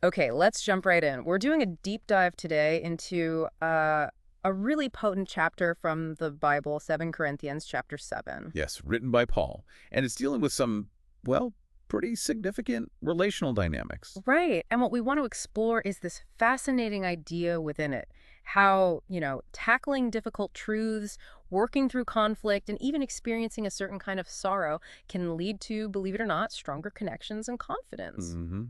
Okay, let's jump right in. We're doing a deep dive today into a really potent chapter from the Bible, 2 Corinthians chapter 7. Yes, written by Paul. And it's dealing with some, well, pretty significant relational dynamics. Right. And what we want to explore is this fascinating idea within it. How, tackling difficult truths, working through conflict, and even experiencing a certain kind of sorrow can lead to, believe it or not, stronger connections and confidence. hmm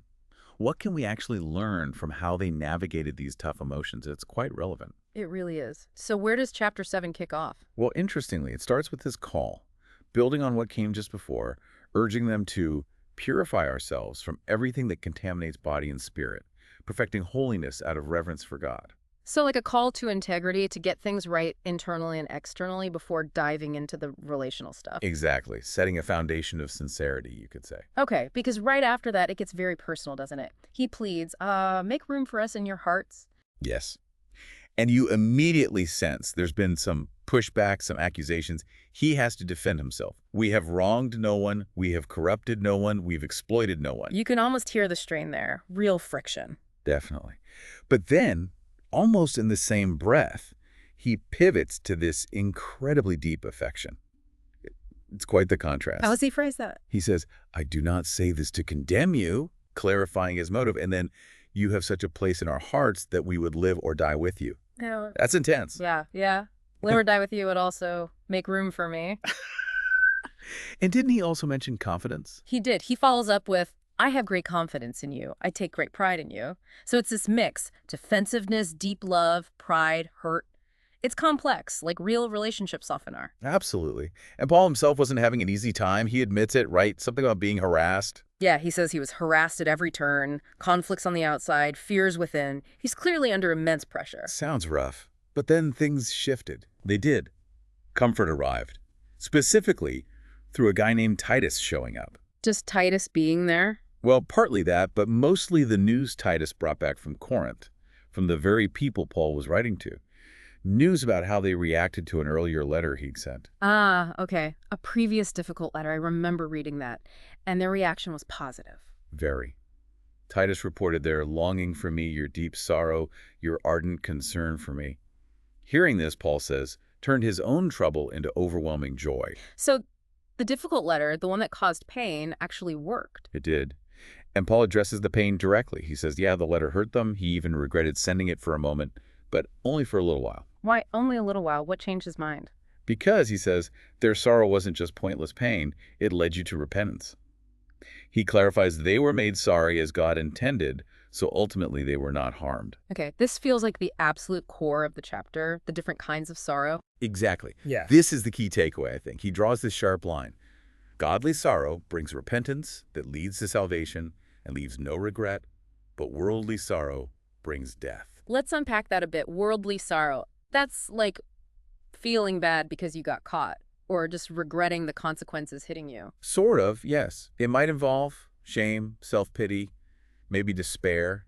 What can we actually learn from how they navigated these tough emotions? It's quite relevant. It really is. So where does chapter 7 kick off? Well, interestingly, it starts with this call, building on what came just before, urging them to purify ourselves from everything that contaminates body and spirit, perfecting holiness out of reverence for God. So like a call to integrity to get things right internally and externally before diving into the relational stuff. Exactly, setting a foundation of sincerity, you could say. Okay, because right after that, it gets very personal, doesn't it? He pleads, make room for us in your hearts. Yes. And you immediately sense there's been some pushback, some accusations. He has to defend himself. We have wronged no one. We have corrupted no one. We've exploited no one. You can almost hear the strain there. Real friction. Definitely. But then, almost in the same breath, he pivots to this incredibly deep affection. It's quite the contrast. How does he phrase that? He says, I do not say this to condemn you, clarifying his motive, and then you have such a place in our hearts that we would live or die with you. Yeah. That's intense. Yeah. Live or die with you would also make room for me. And didn't he also mention confidence? He did. He follows up with, I have great confidence in you. I take great pride in you. So it's this mix, defensiveness, deep love, pride, hurt. It's complex, like real relationships often are. Absolutely. And Paul himself wasn't having an easy time. He admits it, right? Something about being harassed. Yeah, he says he was harassed at every turn, conflicts on the outside, fears within. He's clearly under immense pressure. Sounds rough. But then things shifted. They did. Comfort arrived. Specifically, through a guy named Titus showing up. Just Titus being there? Well, partly that, but mostly the news Titus brought back from Corinth, from the very people Paul was writing to. News about how they reacted to an earlier letter he'd sent. Ah, okay. A previous difficult letter. I remember reading that. And their reaction was positive. Very. Titus reported their longing for me, your deep sorrow, your ardent concern for me. Hearing this, Paul says, turned his own trouble into overwhelming joy. So the difficult letter, the one that caused pain, actually worked. It did. And Paul addresses the pain directly. He says, yeah, the letter hurt them. He even regretted sending it for a moment, but only for a little while. Why only a little while? What changed his mind? Because, he says, their sorrow wasn't just pointless pain. It led you to repentance. He clarifies they were made sorry as God intended, so ultimately they were not harmed. Okay, this feels like the absolute core of the chapter, the different kinds of sorrow. Exactly. Yeah. This is the key takeaway, I think. He draws this sharp line. Godly sorrow brings repentance that leads to salvation and leaves no regret, but worldly sorrow brings death. Let's unpack that a bit. Worldly sorrow. That's like feeling bad because you got caught, or just regretting the consequences hitting you. Sort of, yes. It might involve shame, self-pity, maybe despair,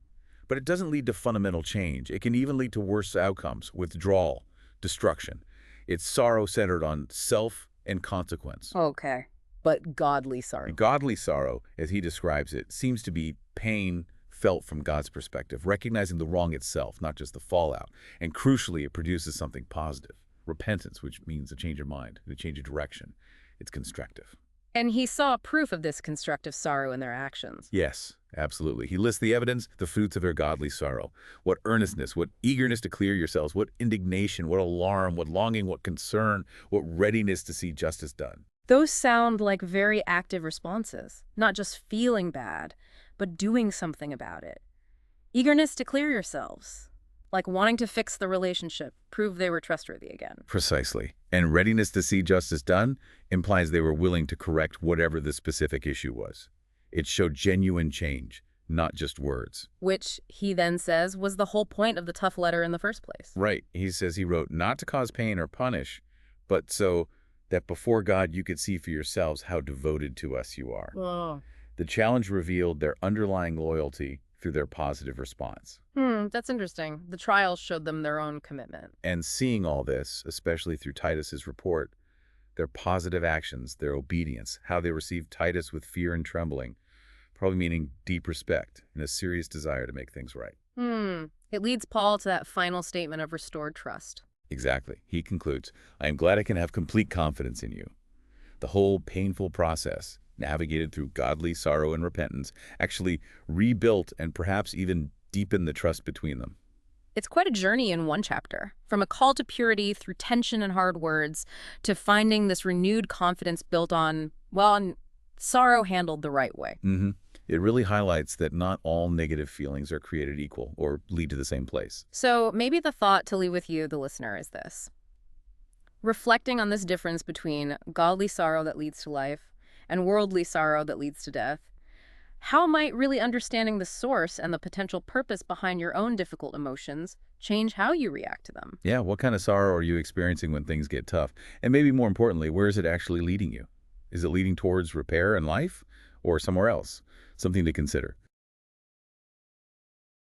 but it doesn't lead to fundamental change. It can even lead to worse outcomes, withdrawal, destruction. It's sorrow centered on self and consequence. Okay, but godly sorrow. Godly sorrow, as he describes it, seems to be pain felt from God's perspective, recognizing the wrong itself, not just the fallout. And crucially, it produces something positive, repentance, which means a change of mind, a change of direction. It's constructive. And he saw proof of this constructive sorrow in their actions. Yes, absolutely. He lists the evidence, the fruits of their godly sorrow. What earnestness, what eagerness to clear yourselves, what indignation, what alarm, what longing, what concern, what readiness to see justice done. Those sound like very active responses, not just feeling bad, but doing something about it. Eagerness to clear yourselves, like wanting to fix the relationship, prove they were trustworthy again. Precisely. And readiness to see justice done implies they were willing to correct whatever the specific issue was. It showed genuine change, not just words. Which, he then says, was the whole point of the tough letter in the first place. Right. He says he wrote not to cause pain or punish, but so that before God you could see for yourselves how devoted to us you are. Oh. The challenge revealed their underlying loyalty through their positive response. That's interesting. The trials showed them their own commitment. And seeing all this, especially through Titus's report, their positive actions, their obedience, how they received Titus with fear and trembling, probably meaning deep respect and a serious desire to make things right. It leads Paul to that final statement of restored trust. Exactly. He concludes, I am glad I can have complete confidence in you. The whole painful process, navigated through godly sorrow and repentance, actually rebuilt and perhaps even deepened the trust between them. It's quite a journey in one chapter, from a call to purity through tension and hard words to finding this renewed confidence built on, well, sorrow handled the right way. It really highlights that not all negative feelings are created equal or lead to the same place. So maybe the thought to leave with you, the listener, is this. Reflecting on this difference between godly sorrow that leads to life and worldly sorrow that leads to death, how might really understanding the source and the potential purpose behind your own difficult emotions change how you react to them? Yeah, what kind of sorrow are you experiencing when things get tough? And maybe more importantly, where is it actually leading you? Is it leading towards repair and life or somewhere else? Something to consider.